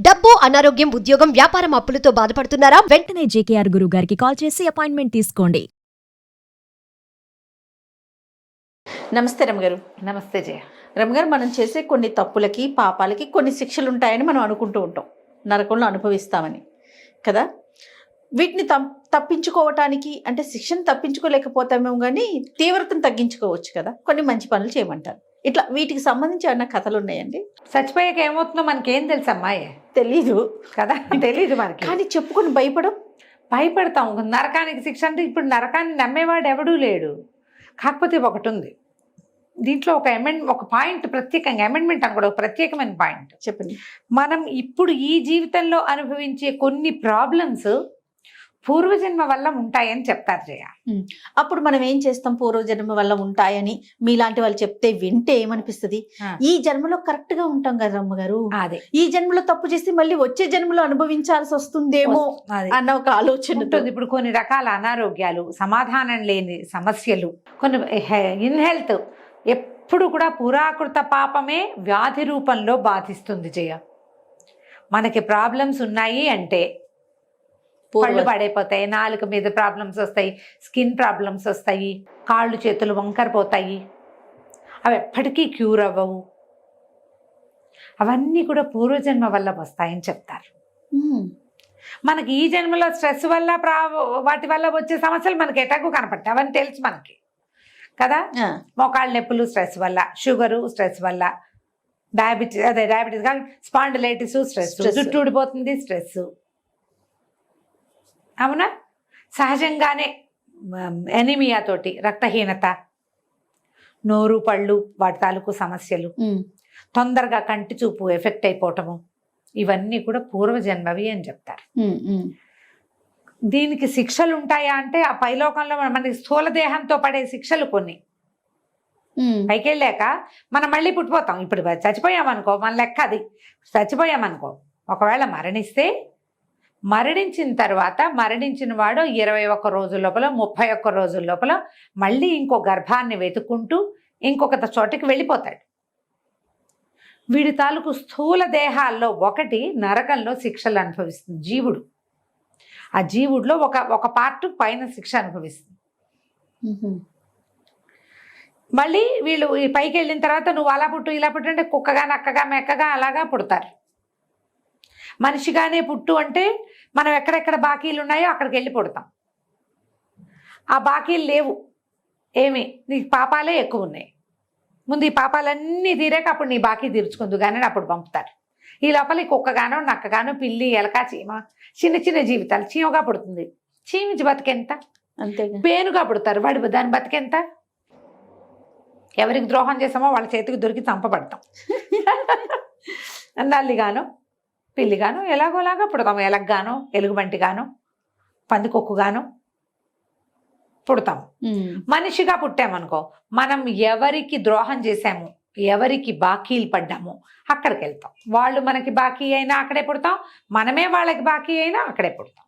డబ్బు, అనారోగ్యం, ఉద్యోగం, వ్యాపారం అప్పులతో బాధపడుతున్నారా? వెంటనే జేకేఆర్ గురువు గారికి కాల్ చేసి అపాయింట్మెంట్ తీసుకోండి. నమస్తే రమగారు. నమస్తే జయ. రమగారు, మనం చేసే కొన్ని తప్పులకి పాపాలకి కొన్ని శిక్షలు ఉంటాయని మనం అనుకుంటూ ఉంటాం, నరకంలో అనుభవిస్తామని కదా. వీటిని తప్పించుకోవటానికి అంటే శిక్షను తప్పించుకోలేకపోతామేమో కానీ తీవ్రతను తగ్గించుకోవచ్చు కదా. కొన్ని మంచి పనులు చేయమంటారు. ఇట్లా వీటికి సంబంధించి ఏమన్నా కథలు ఉన్నాయండి? చచ్చిపోయాక ఏమవుతుందో మనకేం తెలుసు అమ్మాయి? తెలీదు కదా, తెలీదు మనకి. కానీ చెప్పుకొని భయపడతాం. నరకానికి శిక్ష అంటే ఇప్పుడు నరకాన్ని నమ్మేవాడు ఎవడూ లేడు. కాకపోతే ఒకటి ఉంది దీంట్లో, ఒక పాయింట్ ప్రత్యేకంగా అమెండ్మెంట్ అని కూడా ఒక ప్రత్యేకమైన పాయింట్ చెప్పండి. మనం ఇప్పుడు ఈ జీవితంలో అనుభవించే కొన్ని ప్రాబ్లమ్స్ పూర్వజన్మ వల్ల ఉంటాయని చెప్తారు జయ. అప్పుడు మనం ఏం చేస్తాం? పూర్వజన్మ వల్ల ఉంటాయని మీలాంటి వాళ్ళు చెప్తే వింటే ఏమనిపిస్తుంది? ఈ జన్మలో కరెక్ట్ గా ఉంటాం కదా అమ్మగారు, అదే ఈ జన్మలో తప్పు చేసి మళ్ళీ వచ్చే జన్మలో అనుభవించాల్సి వస్తుందేమో అన్న ఒక ఆలోచన ఉంటుంది. ఇప్పుడు కొన్ని రకాల అనారోగ్యాలు, సమాధానం లేని సమస్యలు, కొన్ని ఇన్హెల్త్ ఎప్పుడు కూడా పురాకృత పాపమే వ్యాధి రూపంలో బాధిస్తుంది జయ. మనకి ప్రాబ్లమ్స్ ఉన్నాయి అంటే పళ్ళు పడైపోతాయి, నాలుక మీద ప్రాబ్లమ్స్ వస్తాయి, స్కిన్ ప్రాబ్లమ్స్ వస్తాయి, కాళ్ళు చేతులు వంకరపోతాయి, అవి ఎప్పటికీ క్యూర్ అవ్వవు. అవన్నీ కూడా పూర్వజన్మ వల్ల వస్తాయని చెప్తారు. మనకి ఈ జన్మలో స్ట్రెస్ వల్ల వాటి వల్ల వచ్చే సమస్యలు మనకి ఎటాకు కనపడతాయి, అవన్నీ తెలుసు మనకి కదా. మోకాళ్ళ నొప్పులు స్ట్రెస్ వల్ల, షుగరు స్ట్రెస్ వల్ల, డయాబెటీస్ కానీ స్పాండిలైటిస్ స్ట్రెస్, జుట్టు ఊడిపోతుంది స్ట్రెస్, అవునా. సహజంగానే ఎనిమియా తోటి రక్తహీనత, నోరు పళ్ళు వాటి తాలూకు సమస్యలు, తొందరగా కంటి చూపు ఎఫెక్ట్ అయిపోవటము, ఇవన్నీ కూడా పూర్వజన్మవి అని చెప్తారు. దీనికి శిక్షలు ఉంటాయా అంటే ఆ పైలోకంలో మనకి స్థూల దేహంతో పడే శిక్షలు కొన్ని. పైకి వెళ్ళాక మనం మళ్ళీ పుట్టిపోతాం. ఇప్పుడు చచ్చిపోయామనుకో, మన లెక్క అది. చచ్చిపోయామనుకో, ఒకవేళ మరణించిన తర్వాత మరణించిన వాడు 21 రోజుల లోపల 31 రోజుల లోపల మళ్ళీ ఇంకో గర్భాన్ని వెతుక్కుంటూ ఇంకొక చోటికి వెళ్ళిపోతాడు. వీడి తాలూకు స్థూల దేహాల్లో ఒకటి నరకంలో శిక్షలు అనుభవిస్తుంది జీవుడు. ఆ జీవుడిలో ఒక పార్ట్ పైన శిక్ష అనుభవిస్తుంది. మళ్ళీ వీళ్ళు ఈ పైకి వెళ్ళిన తర్వాత నువ్వు అలా పుట్టు ఇలా పుట్టు అంటే కుక్కగా నక్కగా మెక్కగా అలాగా పుడతారు. మనిషిగానే పుట్టు అంటే మనం ఎక్కడెక్కడ బాకీలు ఉన్నాయో అక్కడికి వెళ్ళి పుడతాం. ఆ బాకీలు లేవు ఏమి, నీ పాపాలే ఎక్కువ ఉన్నాయి. ముందు ఈ పాపాలన్నీ తీరాక అప్పుడు నీ బాకీ తీర్చుకుందు కానీ అప్పుడు పంపుతారు. ఈ లోపల ఈ కుక్కగానో నక్కగానో పిల్లి ఎలక చీమ చిన్న చిన్న జీవితాలు. చీమగా పుడుతుంది, చీమించి బతికెంత, అంతే. పేనుగా పుడతారు, దాని బతికెంత. ఎవరికి ద్రోహం చేసామో వాళ్ళ చేతికి దొరికి చంపబడతాం. నల్లిగానో పిల్లిగానో ఎలాగోలాగా పుడతాము. ఎలగ్గానో ఎలుగుబంటిగానో పందికొక్కుగానో పుడతాము. మనిషిగా పుట్టామనుకో, మనం ఎవరికి ద్రోహం చేశాము, ఎవరికి బాకీలు పడ్డాము అక్కడికి వెళ్తాం. వాళ్ళు మనకి బాకీ అయినా అక్కడే పుడతాం, మనమే వాళ్ళకి బాకీ అయినా అక్కడే పుడతాం.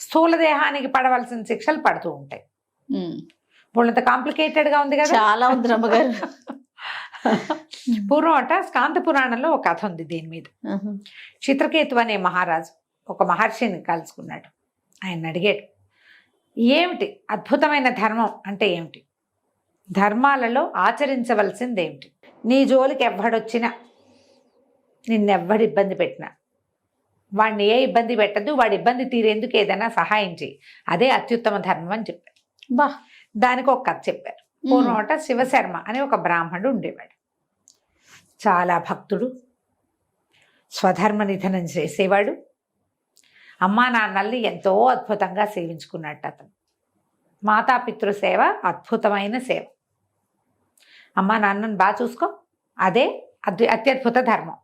స్థూల దేహానికి పడవలసిన శిక్షలు పడుతూ ఉంటాయి. వాళ్ళంత కాంప్లికేటెడ్గా ఉంది కదా. చాలా ఉంది రమ్మగారు. పూర్వం స్కాంద పురాణంలో ఒక కథ ఉంది దీని మీద. చిత్రకేతు అనే మహారాజు ఒక మహర్షిని కలుసుకున్నాడు. ఆయన అడిగాడు, ఏమిటి అద్భుతమైన ధర్మం అంటే ఏమిటి, ధర్మాలలో ఆచరించవలసింది ఏమిటి, నీ జోలికి ఎవ్వడొచ్చినా నిన్నెవ్వడు ఇబ్బంది పెట్టినా వాడిని ఏ ఇబ్బంది పెట్టద్దు, వాడి ఇబ్బంది తీరేందుకు ఏదైనా సహాయం చేయి, అదే అత్యుత్తమ ధర్మం అని చెప్పారు. దానికి ఒక కథ చెప్పారు. పూర్వం శివశర్మ అనే ఒక బ్రాహ్మణుడు ఉండేవాడు. చాలా భక్తుడు, స్వధర్మ నిధనం చేసేవాడు, అమ్మా నాన్నల్ని ఎంతో అద్భుతంగా సేవించుకున్నట్టు అతను. మాతాపితృ సేవ అద్భుతమైన సేవ. అమ్మా నాన్నని బాగా చూసుకో, అదే అత్యద్భుత ధర్మం.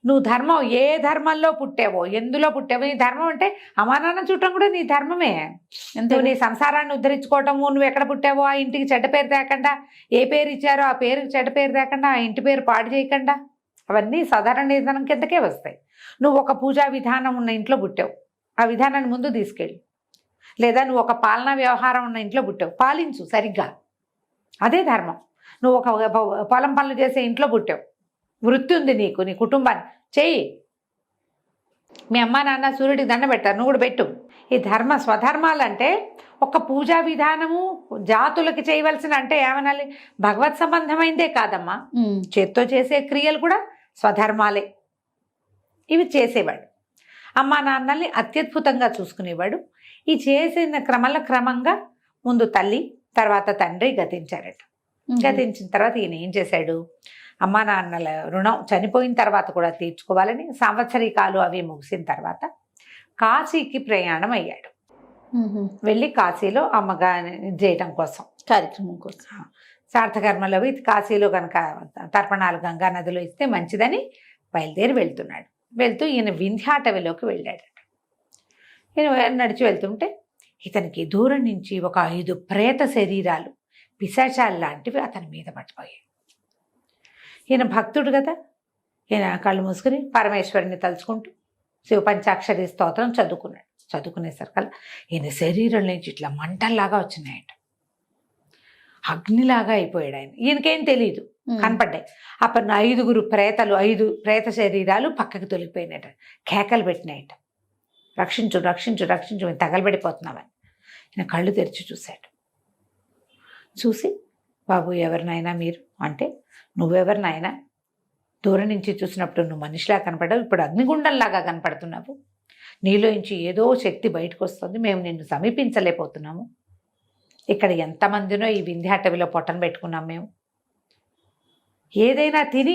నువ్వు ధర్మం ఏ ధర్మంలో పుట్టావో, ఎందులో పుట్టావో, నీ ధర్మం అంటే అమ్మా నాన్న చూడటం కూడా నీ ధర్మమే. నువ్వు నీ సంసారాన్ని ఉద్ధరించుకోవటము, నువ్వు ఎక్కడ పుట్టావో ఆ ఇంటికి చెడ్డ పేరు తేకుండా, ఏ పేరు ఇచ్చారో ఆ పేరుకి చెడ్డ పేరు తేకుండా, ఆ ఇంటి పేరు పాడు చేయకుండా, అవన్నీ సాధారణ నిధనం కిందకే వస్తాయి. నువ్వు ఒక పూజా విధానం ఉన్న ఇంట్లో పుట్టావు, ఆ విధానాన్ని ముందు తీసుకెళ్ళి. లేదా నువ్వు ఒక పాలనా వ్యవహారం ఉన్న ఇంట్లో పుట్టావు, పాలించు సరిగ్గా, అదే ధర్మం. నువ్వు ఒక పొలం పనులు చేసే ఇంట్లో పుట్టావు, వృత్తి ఉంది నీకు, నీ కుటుంబాన్ని చెయ్యి, మీ అమ్మ నాన్న సూర్యుడికి దండ పెడతారు, నువ్వు కూడా పెట్టు. ఈ స్వధర్మాలు అంటే ఒక పూజా విధానము జాతులకి చేయవలసిన, అంటే ఏమనాలి, భగవత్ సంబంధమైందే కాదమ్మా, చేత్తో చేసే క్రియలు కూడా స్వధర్మాలే. ఇవి చేసేవాడు. అమ్మా నాన్నల్ని అత్యద్భుతంగా చూసుకునేవాడు. ఈ చేసిన క్రమంగా ముందు తల్లి తర్వాత తండ్రి గతించారట. గతించిన తర్వాత ఈయన ఏం చేశాడు, అమ్మా నాన్నల రుణం చనిపోయిన తర్వాత కూడా తీర్చుకోవాలని సంవత్సరీకాలు అవి ముగిసిన తర్వాత కాశీకి ప్రయాణం అయ్యాడు. వెళ్ళి కాశీలో అమ్మగా చేయటం కోసం, కార్యక్రమం కోసం, సార్థకర్మలో కాశీలో కనుక తర్పణాలు గంగా నదిలో ఇస్తే మంచిదని బయలుదేరి వెళ్తున్నాడు. వెళ్తూ ఈయన వింధ్యాటవిలోకి వెళ్ళాడట. ఈయన నడిచి వెళ్తుంటే ఇతనికి దూరం నుంచి ఒక 5 ప్రేత శరీరాలు, పిశాచాలు లాంటివి అతని మీద పడిపోయాయి. ఈయన భక్తుడు కదా, ఈయన కళ్ళు మూసుకుని పరమేశ్వరుని తలుచుకుంటూ శివపంచాక్షరి స్తోత్రం చదువుకున్నాడు. చదువుకునేసరికల్లా ఈయన శరీరం నుంచి ఇట్లా మంటల్లాగా వచ్చినాయట, అగ్నిలాగా అయిపోయాడు ఆయన. ఈయనకేం తెలియదు, కనపడ్డాయి. అప్పుడు 5 ప్రేతలు, 5 ప్రేత శరీరాలు పక్కకి తొలిగిపోయినాయట, కేకలు పెట్టినాయట, రక్షించు రక్షించు రక్షించు, మేము తగలబడిపోతున్నామని. ఈయన కళ్ళు తెరిచి చూశాడు. చూసి, బాబు ఎవరినైనా మీరు అంటే, నువ్వెవరినైనా, దూరం నుంచి చూసినప్పుడు నువ్వు మనిషిలా కనపడ్డావు, ఇప్పుడు అగ్నిగుండంలాగా కనపడుతున్నావు, నీలోంచి ఏదో శక్తి బయటకు వస్తుంది, మేము నిన్ను సమీపించలేకపోతున్నాము. ఇక్కడ ఎంతమందినో ఈ వింధ్యాటవిలో పొట్టను పెట్టుకున్నాం మేము, ఏదైనా తిని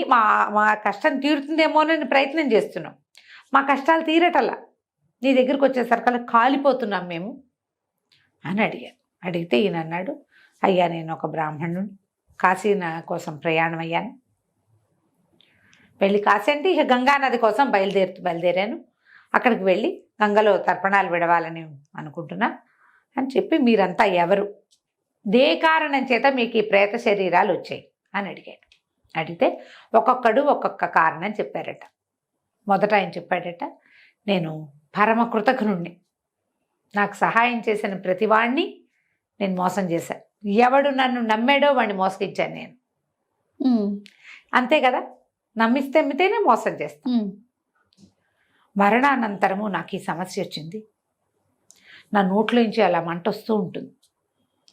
మా కష్టం తీరుతుందేమోనని ప్రయత్నం చేస్తున్నాం, మా కష్టాలు తీరటల్లా, నీ దగ్గరికి వచ్చేసరికల్లా కాలిపోతున్నాం మేము అని అడిగాను. అడిగితే ఈయన అన్నాడు, అయ్యా నేను ఒక బ్రాహ్మణుని, కాశీ కోసం ప్రయాణం అయ్యాను. వెళ్ళి కాశీ అంటే ఇక గంగానది కోసం బయలుదేరాను. అక్కడికి వెళ్ళి గంగలో తర్పణాలు విడవాలని అనుకుంటున్నా అని చెప్పి, మీరంతా ఎవరు, దే కారణం చేత మీకు ఈ ప్రేత శరీరాలు వచ్చాయి అని అడిగాడు. అడిగితే ఒక్కొక్కడు ఒక్కొక్క కారణం చెప్పారట. మొదట ఆయన చెప్పాడట, నేను పరమ కృతజ్ఞుణ్ణి, నాకు సహాయం చేసిన ప్రతివాణ్ణి నేను మోసం చేశాను, ఎవడు నన్ను నమ్మాడో వాడిని మోసగించాను నేను. అంతే కదా, నమ్మిస్తేనే మోసం చేస్తాను. మరణానంతరము నాకు ఈ సమస్య వచ్చింది, నా నోట్లోంచి అలా మంట వస్తూ ఉంటుంది,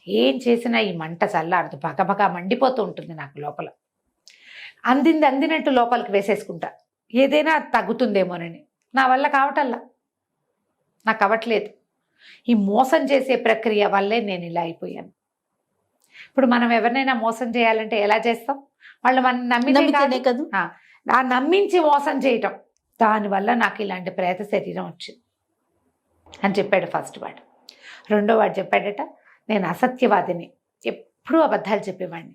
ఏం చేసినా ఈ మంట చల్లారదు, బగబగా మండిపోతూ ఉంటుంది నాకు లోపల. అందినట్టు లోపలికి వేసేసుకుంటా, ఏదైనా తగ్గుతుందేమోనని. నా వల్ల కావటల్లా, నాకు అవ్వట్లేదు. ఈ మోసం చేసే ప్రక్రియ వల్లే నేను ఇలా అయిపోయాను. ఇప్పుడు మనం ఎవరినైనా మోసం చేయాలంటే ఎలా చేస్తాం, వాళ్ళు మనం నమ్మితేనే కదా, ఆ నమ్మించి మోసం చేయటం, దానివల్ల నాకు ఇలాంటి ప్రేత శరీరం వచ్చింది అని చెప్పాడు ఫస్ట్ వాడు. రెండో వాడు చెప్పాడట, నేను అసత్యవాదిని, ఎప్పుడూ అబద్ధాలు చెప్పేవాడిని,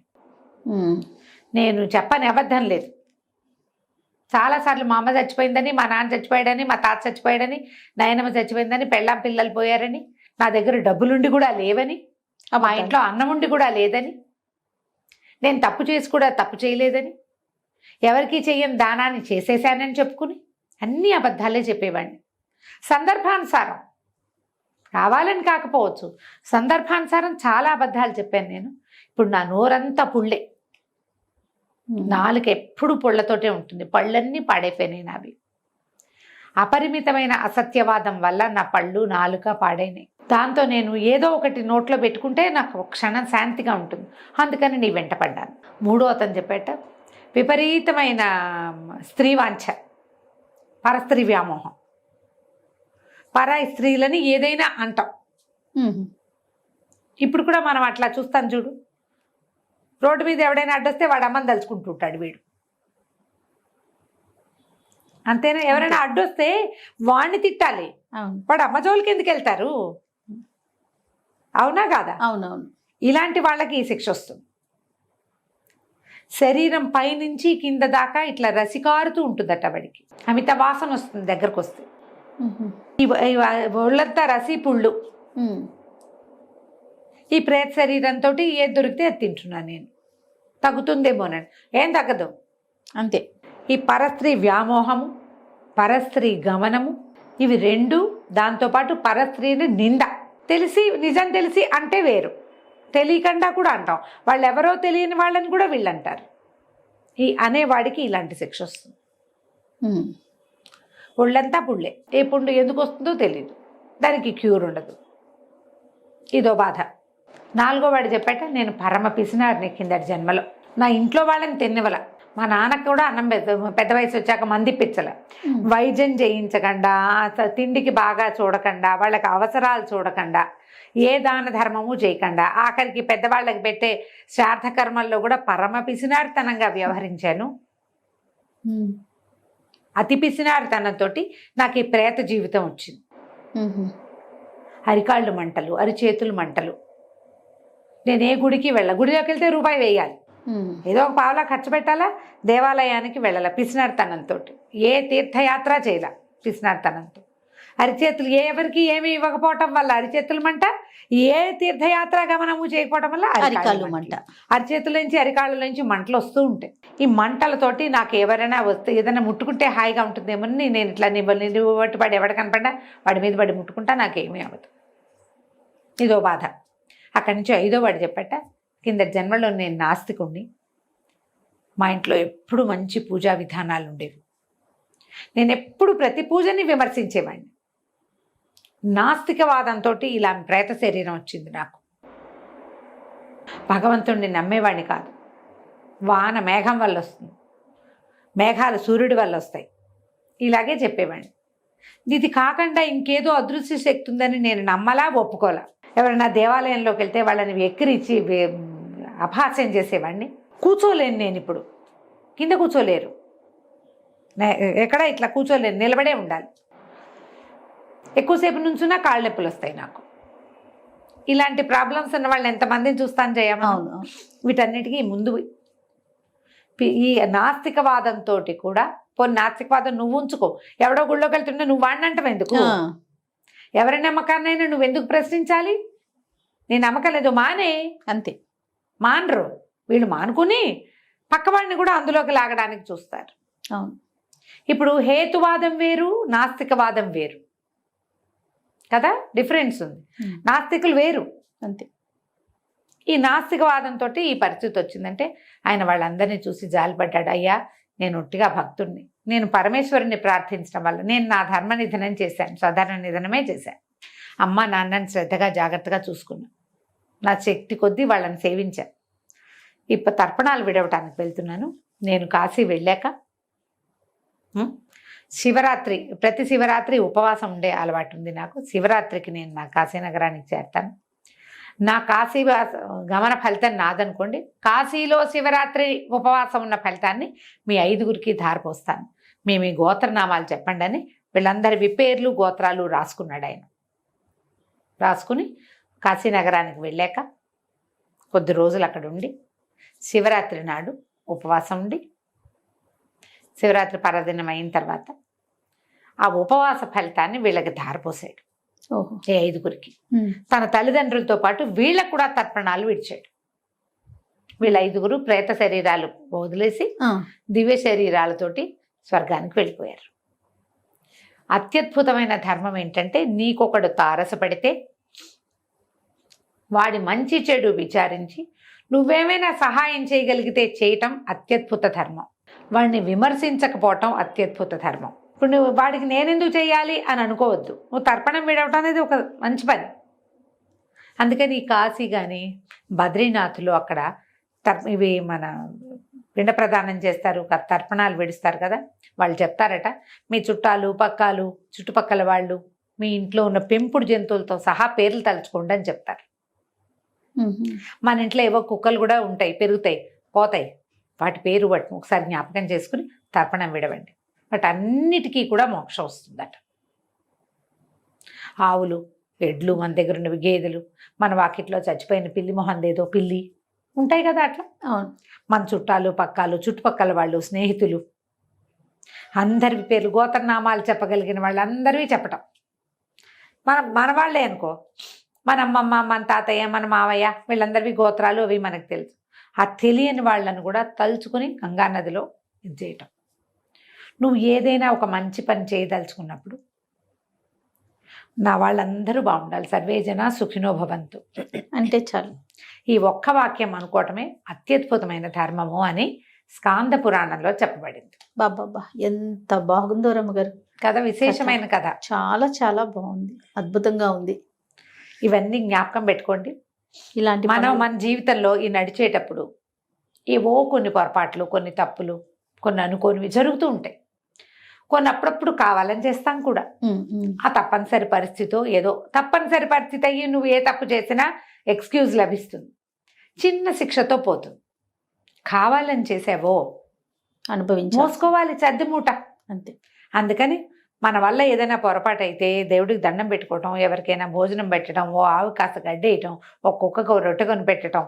నేను చెప్పని అబద్ధం లేదు. చాలాసార్లు మా అమ్మ చచ్చిపోయిందని, మా నాన్న చచ్చిపోయాడని, మా తాత చచ్చిపోయాడని, నాయనమ్మ చచ్చిపోయిందని, పెళ్ళాం పిల్లలు పోయారని, నా దగ్గర డబ్బులుండి కూడా లేవని, మా ఇంట్లో అన్నం ఉండి కూడా లేదని, నేను తప్పు చేసి కూడా తప్పు చేయలేదని, ఎవరికి చెయ్యని దానాన్ని చేసేసానని చెప్పుకుని అన్ని అబద్ధాలే చెప్పేవాడిని. సందర్భానుసారం, కావాలని కాకపోవచ్చు, సందర్భానుసారం చాలా అబద్ధాలు చెప్పాను నేను. ఇప్పుడు నా నోరంతా పుళ్ళే, నాలుక ఎప్పుడు పుళ్ళతోటే ఉంటుంది, పళ్ళన్నీ పాడైపోయినాయి నావి. అపరిమితమైన అసత్యవాదం వల్ల నా పళ్ళు నాలుక పాడైనాయి. దాంతో నేను ఏదో ఒకటి నోట్లో పెట్టుకుంటే నాకు ఒక క్షణం శాంతిగా ఉంటుంది, అందుకని నీ వెంట పడ్డాను. మూడో అతను చెప్పేట, విపరీతమైన స్త్రీ వాంఛ, పరస్త్రీ వ్యామోహం, పరాయి స్త్రీలని ఏదైనా అంటాం. ఇప్పుడు కూడా మనం అట్లా చూస్తాం చూడు, రోడ్డు మీద ఎవడైనా అడ్డొస్తే వాడు అమ్మని తలుచుకుంటుంటాడు వీడు, అంతేనా? ఎవరైనా అడ్డొస్తే వాడిని తిట్టాలి, వాడు అమ్మ జోలికి ఎందుకు వెళ్తారు, అవునా కాదా? అవునవును. ఇలాంటి వాళ్ళకి ఈ శిక్ష వస్తుంది. శరీరం పైనుంచి కింద దాకా ఇట్లా రసికారుతూ ఉంటుందట వాడికి, అమిత వాసన వస్తుంది దగ్గరకు వస్తే. ఒళ్ళంతా రసి పుళ్ళు. ఈ ప్రేత శరీరంతో ఏది దొరికితే అది తింటున్నాను నేను, తగ్గుతుందేమోనండి. ఏం తగ్గదు, అంతే. ఈ పరస్త్రీ వ్యామోహము, పరస్త్రీ గమనము, ఇవి రెండు, దాంతోపాటు పరస్త్రీని నింద, తెలిసి నిజం తెలిసి అంటే వేరు, తెలియకుండా కూడా అంటాం, వాళ్ళు ఎవరో తెలియని వాళ్ళని కూడా వీళ్ళు అంటారు. ఈ అనేవాడికి ఇలాంటి శిక్ష వస్తుంది. ఒళ్ళంతా పుళ్ళే. ఏ పుండు ఎందుకు వస్తుందో తెలియదు, దానికి క్యూర్ ఉండదు. ఇదో బాధ. 4వ వాడు చెప్పాట, నేను పరమ పిసినారిని కిందటి జన్మలో. నా ఇంట్లో వాళ్ళని తిన్నవల, మా నాన్నకు కూడా అన్నం పెద్ద వయసు వచ్చాక మందిపించలే. వైద్యం చేయించకుండా, తిండికి బాగా చూడకుండా, వాళ్ళకి అవసరాలు చూడకుండా, ఏ దాన ధర్మము చేయకుండా, ఆఖరికి పెద్దవాళ్ళకి పెట్టే శ్రాద్ధ కర్మల్లో కూడా పరమ పిసినారితనంగా వ్యవహరించాను. అతి పిసినారితనంతో నాకు ఈ ప్రేత జీవితం వచ్చింది. అరికాళ్ళు మంటలు, అరిచేతులు మంటలు. నేను ఏ గుడికి గుడిలోకి వెళ్తే రూపాయి వేయాలి, ఏదో ఒక పావలా ఖర్చు పెట్టాలా, దేవాలయానికి వెళ్ళాల పిసినారితనంతో. ఏ తీర్థయాత్ర చేయాల పిసినారితనంతో. అరిచేతులు ఎవరికి ఏమి ఇవ్వకపోవటం వల్ల అరిచేతులు మంట, ఏ తీర్థయాత్ర గమనము చేయకపోవడం వల్ల అరికాళ్ళు మంట. అరిచేతుల నుంచి అరికాళ్ళ నుంచి మంటలు వస్తూ ఉంటాయి. ఈ మంటలతోటి నాకు ఎవరైనా వస్తే, ఏదైనా ముట్టుకుంటే హాయిగా ఉంటుందేమని నేను ఇట్లా నివ్వబట్టి ఎవడ కనపడ్డా వాడి మీద పడి ముట్టుకుంటా, నాకేమీ అవ్వదు. ఇదో బాధ. అక్కడి నుంచి 5వ వాడు చెప్పట, కింద జన్మలో నేను నాస్తికుణ్ణి. మా ఇంట్లో ఎప్పుడు మంచి పూజా విధానాలు ఉండేవి. నేను ఎప్పుడు ప్రతి పూజని విమర్శించేవాడిని. నాస్తికవాదంతో ఇలా ప్రేత శరీరం వచ్చింది నాకు. భగవంతుడిని నమ్మేవాడిని కాదు. వాన మేఘం వల్ల వస్తుంది, మేఘాలు సూర్యుడి వల్ల వస్తాయి, ఇలాగే చెప్పేవాడిని. ఇది కాకుండా ఇంకేదో అదృశ్య శక్తి ఉందని నేను నమ్మలా, ఒప్పుకోలా. ఎవరైనా దేవాలయంలోకి వెళ్తే వాళ్ళని ఎక్కిరిచ్చి అపహాస్యం చేసేవాడిని. కూర్చోలేను నేను ఇప్పుడు, కింద కూర్చోలేరు, ఎక్కడ ఇట్లా కూర్చోలేను, నిలబడే ఉండాలి. ఎక్కువసేపు నుంచున్నా కాళ్ళ నొప్పులు వస్తాయి నాకు. ఇలాంటి ప్రాబ్లమ్స్ ఉన్న వాళ్ళని ఎంతమందిని చూస్తాను చేయమా. వీటన్నిటికీ ముందు ఈ నాస్తికవాదంతో కూడా, పోనీ నాస్తికవాదం నువ్వు ఉంచుకో, ఎవడో గుళ్ళోకి వెళ్తుంటే నువ్వు వాడిని అంటావు ఎందుకు? ఎవరి నమ్మకాన్నైనా నువ్వు ఎందుకు ప్రశ్నించాలి? నీ నమ్మకం లేదు మానే, అంతే. మానరు వీళ్ళు, మానుకుని పక్కవాడిని కూడా అందులోకి లాగడానికి చూస్తారు. అవును. ఇప్పుడు హేతువాదం వేరు, నాస్తికవాదం వేరు కదా, డిఫరెన్స్ ఉంది. నాస్తికులు వేరు, అంతే. ఈ నాస్తికవాదంతో ఈ పరిస్థితి వచ్చిందంటే ఆయన వాళ్ళందరినీ చూసి జాలిపడ్డాడు. అయ్యా, నేను ఒట్టిగా భక్తుడిని, నేను పరమేశ్వరుని ప్రార్థించడం వల్ల నేను నా ధర్మ నిధనం చేశాను, సాధారణ నిధనమే చేశాను. అమ్మ నాన్నని శ్రద్ధగా జాగ్రత్తగా చూసుకున్నాను, నా శక్తి కొద్దీ వాళ్ళని సేవించాను. ఇప్పుడు తర్పణాలు విడవటానికి వెళ్తున్నాను. నేను కాశీ వెళ్ళాక శివరాత్రి, ప్రతి శివరాత్రి ఉపవాసం ఉండే అలవాటు ఉంది నాకు. శివరాత్రికి నేను నా కాశీనగరానికి చేరుతాను. నా కాశీ గమన ఫలితం నాదనుకోండి, కాశీలో శివరాత్రి ఉపవాసం ఉన్న ఫలితాన్ని మీ 5గురికి ధారపోస్తాను. మేము ఈ గోత్రనామాలు చెప్పండి అని వీళ్ళందరి పేర్లు గోత్రాలు రాసుకున్నాడు ఆయన. రాసుకుని కాశీనగరానికి వెళ్ళాక కొద్ది రోజులు అక్కడ ఉండి శివరాత్రి నాడు ఉపవాసం ఉండి, శివరాత్రి పర్వదినం అయిన తర్వాత ఆ ఉపవాస ఫలితాన్ని వీళ్ళకి ధారపోసాడు. ఏ 5గురికి. తన తల్లిదండ్రులతో పాటు వీళ్ళకు కూడా తర్పణాలు విడిచాడు. వీళ్ళ 5గురు ప్రేత శరీరాలు వదిలేసి దివ్య శరీరాలతోటి స్వర్గానికి వెళ్ళిపోయారు. అత్యద్భుతమైన ధర్మం ఏంటంటే, నీకొకడు తారసపడితే వాడి మంచి చెడు విచారించి నువ్వేమైనా సహాయం చేయగలిగితే చేయటం అత్యద్భుత ధర్మం. వాడిని విమర్శించకపోవటం అత్యద్భుత ధర్మం. ఇప్పుడు నువ్వు వాడికి నేనెందుకు చేయాలి అని అనుకోవద్దు. నువ్వు తర్పణం విడవటం అనేది ఒక మంచి పని. అందుకని ఈ కాశీ కానీ బద్రీనాథ్లో అక్కడ ఇవి మన పిండ ప్రదానం చేస్తారు, తర్పణాలు విడుస్తారు కదా, వాళ్ళు చెప్తారట, మీ చుట్టాలు పక్కాలు చుట్టుపక్కల వాళ్ళు మీ ఇంట్లో ఉన్న పెంపుడు జంతువులతో సహా పేర్లు తలుచుకోండి అని చెప్తారు. మన ఇంట్లో ఏవో కుక్కలు కూడా ఉంటాయి, పెరుగుతాయి, పోతాయి, వాటి పేరు వాటిని ఒకసారి జ్ఞాపకం చేసుకుని తర్పణం విడవండి. వాటి అన్నిటికీ కూడా మోక్షం వస్తుందట. ఆవులు, ఎడ్లు, మన దగ్గర ఉన్నవి గేదెలు, మన వాకిట్లో చచ్చిపోయిన పిల్లి మొహందేదో పిల్లి ఉంటాయి కదా, అట్లా మన చుట్టాలు పక్కాలు చుట్టుపక్కల వాళ్ళు స్నేహితులు అందరి పేర్లు గోత్రనామాలు చెప్పగలిగిన వాళ్ళందరివి చెప్పటం. మన వాళ్ళే అనుకో, మన అమ్మమ్మ, మన తాతయ్య, మన మావయ్య, వీళ్ళందరివి గోత్రాలు అవి మనకు తెలుసు. ఆ తెలియని వాళ్ళను కూడా తలుచుకుని గంగానదిలో ఇది చేయటం. నువ్వు ఏదైనా ఒక మంచి పని చేయదలుచుకున్నప్పుడు నా వాళ్ళందరూ బాగుండాలి, సర్వే జన సుఖినో భవంతు అంటే చాలు. ఈ ఒక్క వాక్యం అనుకోవటమే అత్యద్భుతమైన ధర్మము అని స్కాంద పురాణంలో చెప్పబడింది. బాబా ఎంత బాగుందో రమ్మగారు. కథ విశేషమైన కథ. చాలా చాలా బాగుంది, అద్భుతంగా ఉంది. ఇవన్నీ జ్ఞాపకం పెట్టుకోండి. ఇలాంటి మనం పనులు- మన జీవితంలో ఈ నడిచేటప్పుడు ఏవో కొన్ని పొరపాట్లు, కొన్ని తప్పులు, కొన్ని అనుకోనివి జరుగుతూ ఉంటాయి. కొన్ని అప్పుడప్పుడు కావాలని చేస్తాం కూడా. ఉమ్, ఉమ్. ఆ తప్పనిసరి పరిస్థితి ఏదో తప్పనిసరి పరిస్థితి అయ్యి నువ్వు ఏ తప్పు చేసినా ఎక్స్క్యూజ్ లభిస్తుంది, చిన్న శిక్షతో పోతుంది. కావాలని చేసావో అనుభవించాలి మోసుకోవాలి సర్ది మూట. అంతే. అందుకని మన వల్ల ఏదైనా పొరపాటు అయితే దేవుడికి దండం పెట్టుకోవటం, ఎవరికైనా భోజనం పెట్టడం, ఓ ఆవు కాస్త గడ్డేయటం, ఒక కుక్కకు ఓ రొట్టె కొని పెట్టడం,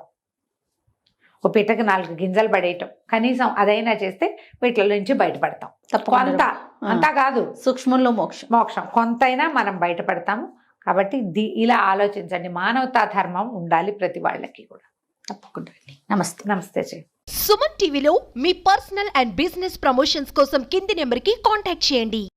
ఓ పిట్టకి 4 గింజలు పడేయటం, కనీసం అదైనా చేస్తే వీటిల నుంచి బయటపడతాం. తప్పకుండా. కొంత అంతా కాదు, సూక్ష్మంలో మోక్షం. మోక్షం కొంతైనా మనం బయటపడతాము. కాబట్టి ఇలా ఆలోచించండి. మానవతా ధర్మం ఉండాలి ప్రతి వాళ్ళకి కూడా. తప్పకుండా అండి. నమస్తే. నమస్తే చెయ్యి. సుమన్ టీవీలో మీ పర్సనల్ అండ్ బిజినెస్ ప్రమోషన్స్ కోసం కింది నెంబర్కి కాంటాక్ట్ చేయండి.